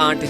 8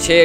6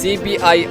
CBI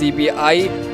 CBI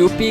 UP